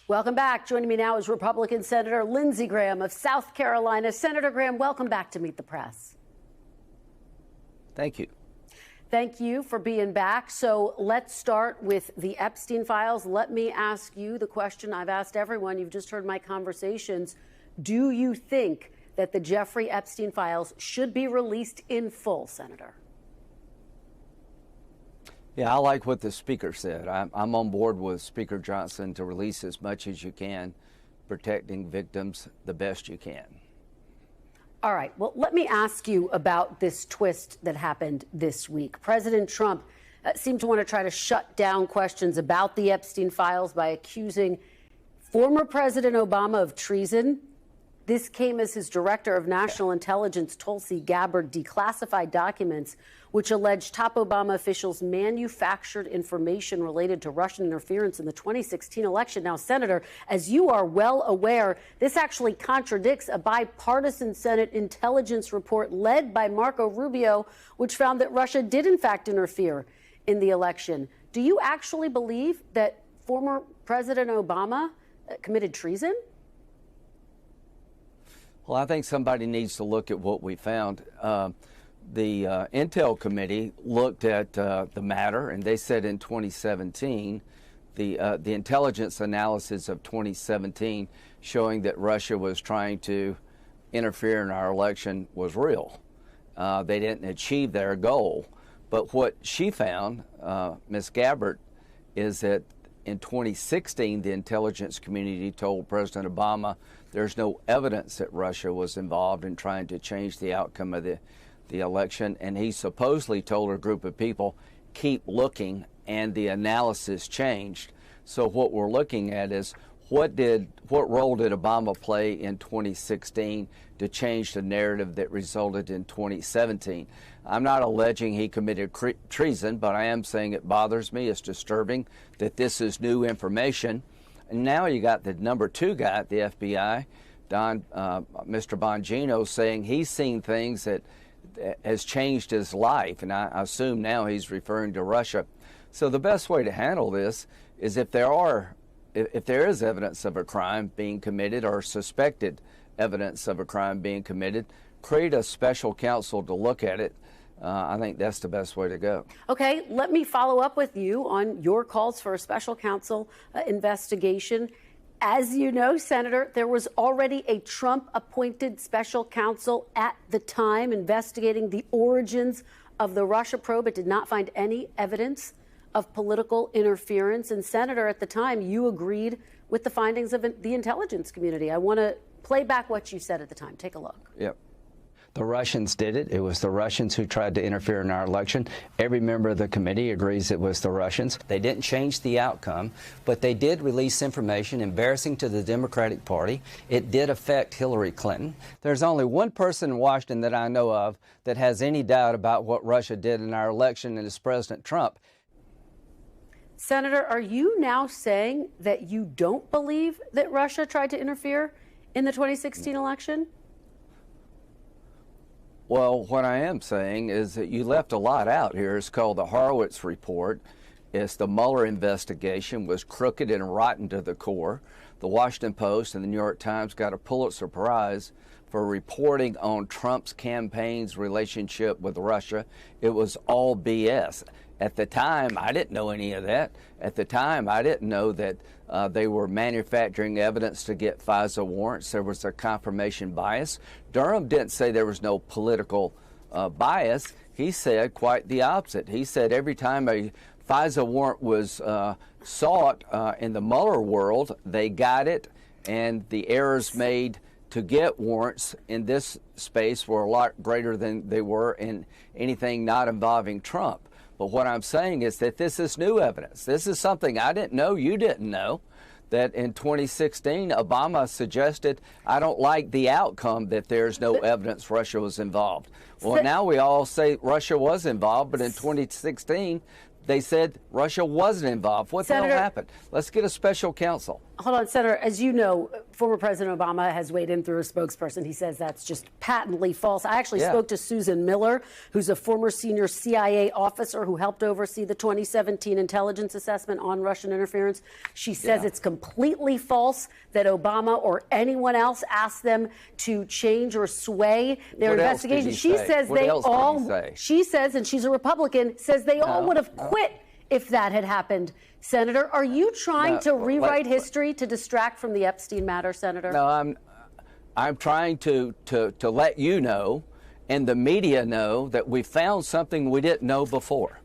Welcome back. Joining me now is Republican Senator Lindsey Graham of South Carolina. Senator Graham, welcome back to Meet the Press. Thank you. Thank you for being back. So let's start with the Epstein files. Let me ask you the question I've asked everyone. You've just heard my conversations. Do you think that the Jeffrey Epstein files should be released in full, Senator? Yeah, I like what the Speaker said. I'm on board with Speaker Johnson to release as much as you can, protecting victims the best you can. All right. Well, let me ask you about this twist that happened this week. President Trump seemed to want to try to shut down questions about the Epstein files by accusing former President Obama of treason. This came as his director of national intelligence, Tulsi Gabbard, declassified documents which allege top Obama officials manufactured information related to Russian interference in the 2016 election. Now, Senator, as you are well aware, this actually contradicts a bipartisan Senate intelligence report led by Marco Rubio, which found that Russia did, in fact, interfere in the election. Do you actually believe that former President Obama committed treason? Well, I think somebody needs to look at what we found. The Intel Committee looked at the matter, and they said in 2017, the intelligence analysis of 2017 showing that Russia was trying to interfere in our election was real. They didn't achieve their goal. But what she found, Ms. Gabbard, is that in 2016, the intelligence community told President Obama there's no evidence that Russia was involved in trying to change the outcome of the election, and he supposedly told a group of people, keep looking, and the analysis changed. So what we're looking at is what role did Obama play in 2016 to change the narrative that resulted in 2017? I'm not alleging he committed treason, but I am saying it bothers me. It's disturbing that this is new information. And now you got the number 2 guy at the FBI, Mr. Bongino, saying he's seen things that has changed his life, and I assume now he's referring to Russia. So the best way to handle this is if there is evidence of a crime being committed or suspected evidence of a crime being committed, create a special counsel to look at it. I think that's the best way to go. Okay, let me follow up with you on your calls for a special counsel investigation. As you know, Senator, there was already a Trump-appointed special counsel at the time investigating the origins of the Russia probe. It did not find any evidence of political interference. And, Senator, at the time, you agreed with the findings of the intelligence community. I want to play back what you said at the time. Take a look. Yep. The Russians did it. It was the Russians who tried to interfere in our election. Every member of the committee agrees it was the Russians. They didn't change the outcome, but they did release information embarrassing to the Democratic Party. It did affect Hillary Clinton. There's only one person in Washington that I know of that has any doubt about what Russia did in our election, and it's President Trump. Senator, are you now saying that you don't believe that Russia tried to interfere in the 2016 election? Well, what I am saying is that you left a lot out here. It's called the Horowitz Report. It's the Mueller investigation was crooked and rotten to the core. The Washington Post and the New York Times got a Pulitzer Prize for reporting on Trump's campaign's relationship with Russia. It was all BS. At the time, I didn't know any of that. At the time, I didn't know that they were manufacturing evidence to get FISA warrants. There was a confirmation bias. Durham didn't say there was no political bias. He said quite the opposite. He said every time a FISA warrant was sought in the Mueller world, they got it, and the errors made to get warrants in this space were a lot greater than they were in anything not involving Trump. But what I'm saying is that this is new evidence. This is something I didn't know, you didn't know, that in 2016, Obama suggested, I don't like the outcome that there's no evidence Russia was involved. Well, now we all say Russia was involved, but in 2016, they said Russia wasn't involved. What the hell happened? Let's get a special counsel. Hold on, Senator. As you know, former President Obama has weighed in through a spokesperson. He says that's just patently false. I actually spoke to Susan Miller, who's a former senior CIA officer who helped oversee the 2017 intelligence assessment on Russian interference. She says it's completely false that Obama or anyone else asked them to change or sway their investigation. She says they all, she says, and she's a Republican, says they all would have quit if that had happened. Senator, are you trying to rewrite history to distract from the Epstein matter, Senator? No, I'm trying to let you know and the media know that we found something we didn't know before.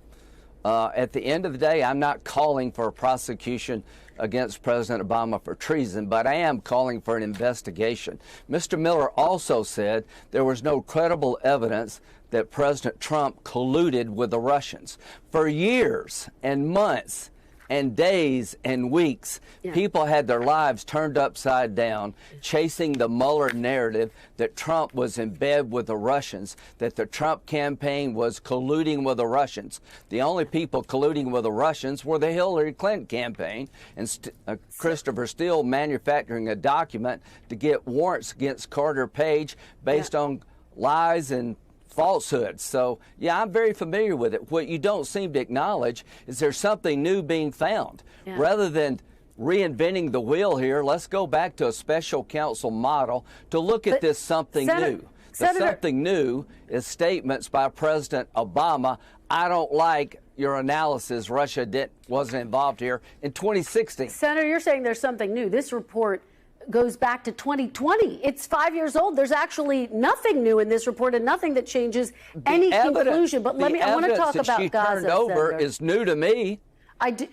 At the end of the day, I'm not calling for a prosecution against President Obama for treason, but I am calling for an investigation. Mr. Miller also said there was no credible evidence that President Trump colluded with the Russians. For years and months and days and weeks, people had their lives turned upside down chasing the Mueller narrative that Trump was in bed with the Russians, that the Trump campaign was colluding with the Russians. The only people colluding with the Russians were the Hillary Clinton campaign and Christopher Steele manufacturing a document to get warrants against Carter Page based on lies and falsehoods. So, yeah, I'm very familiar with it. What you don't seem to acknowledge is there's something new being found. Rather than reinventing the wheel here, let's go back to a special counsel model to look at this something new. The something new is statements by President Obama. I don't like your analysis. Russia wasn't involved here in 2016. Senator, you're saying there's something new. This report goes back to 2020. It's 5 years old. There's actually nothing new in this report and nothing that changes any conclusion. But I want to talk about Gaza. Turned over is new to me.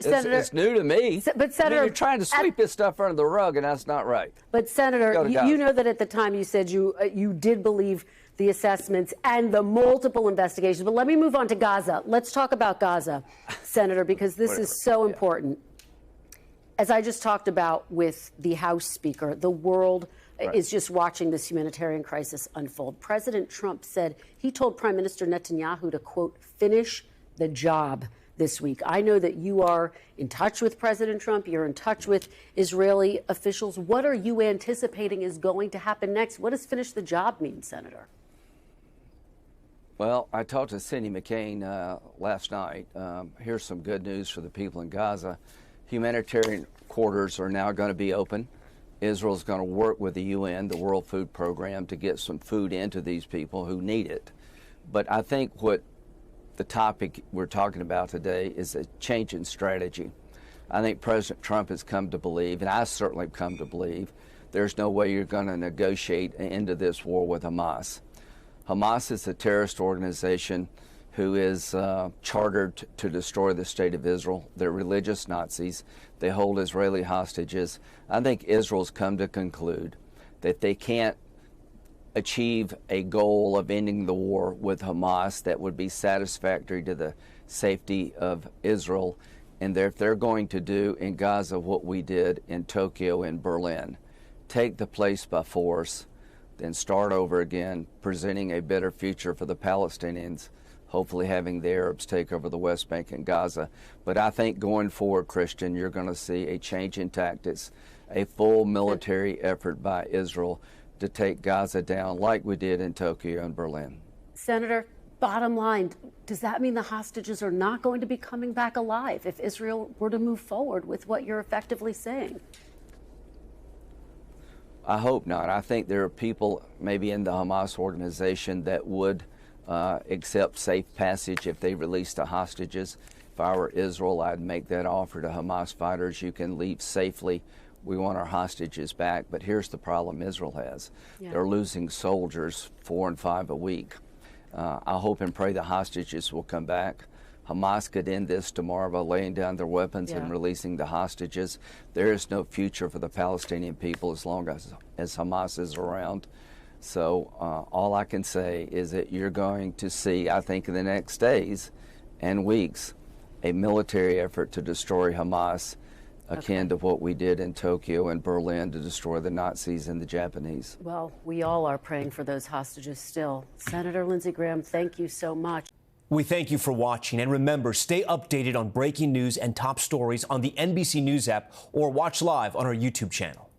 Senator, it's new to me. But Senator, you're trying to sweep this stuff under the rug, and that's not right. But Senator, you know that at the time you said you did believe the assessments and the multiple investigations. But let me move on to Gaza. Let's talk about Gaza, Senator, because this is so important. As I just talked about with the House Speaker, the world is just watching this humanitarian crisis unfold. President Trump said he told Prime Minister Netanyahu to, quote, finish the job this week. I know that you are in touch with President Trump. You're in touch with Israeli officials. What are you anticipating is going to happen next? What does finish the job mean, Senator? Well, I talked to Cindy McCain last night. Here's some good news for the people in Gaza. Humanitarian quarters are now going to be open. Israel's going to work with the UN, the World Food Program, to get some food into these people who need it. But I think what the topic we're talking about today is a change in strategy. I think President Trump has come to believe, and I certainly have come to believe, there's no way you're going to negotiate an end to this war with Hamas. Hamas is a terrorist organization who is chartered to destroy the state of Israel. They're religious Nazis. They hold Israeli hostages. I think Israel's come to conclude that they can't achieve a goal of ending the war with Hamas that would be satisfactory to the safety of Israel. And if they're going to do in Gaza what we did in Tokyo and Berlin, take the place by force, then start over again, presenting a better future for the Palestinians, hopefully having the Arabs take over the West Bank and Gaza. But I think going forward, Christian, you're going to see a change in tactics, a full military effort by Israel to take Gaza down like we did in Tokyo and Berlin. Senator, bottom line, does that mean the hostages are not going to be coming back alive if Israel were to move forward with what you're effectively saying? I hope not. I think there are people maybe in the Hamas organization that would accept safe passage if they release the hostages. If I were Israel, I'd make that offer to Hamas fighters. You can leave safely. We want our hostages back. But here's the problem Israel has. They're losing soldiers 4 and 5 a week. I hope and pray the hostages will come back. Hamas could end this tomorrow by laying down their weapons and releasing the hostages. There is no future for the Palestinian people as long as Hamas is around. So all I can say is that you're going to see, I think, in the next days and weeks, a military effort to destroy Hamas akin to what we did in Tokyo and Berlin to destroy the Nazis and the Japanese. Well, we all are praying for those hostages still. Senator Lindsey Graham, thank you so much. We thank you for watching, and remember, stay updated on breaking news and top stories on the NBC News app or watch live on our YouTube channel.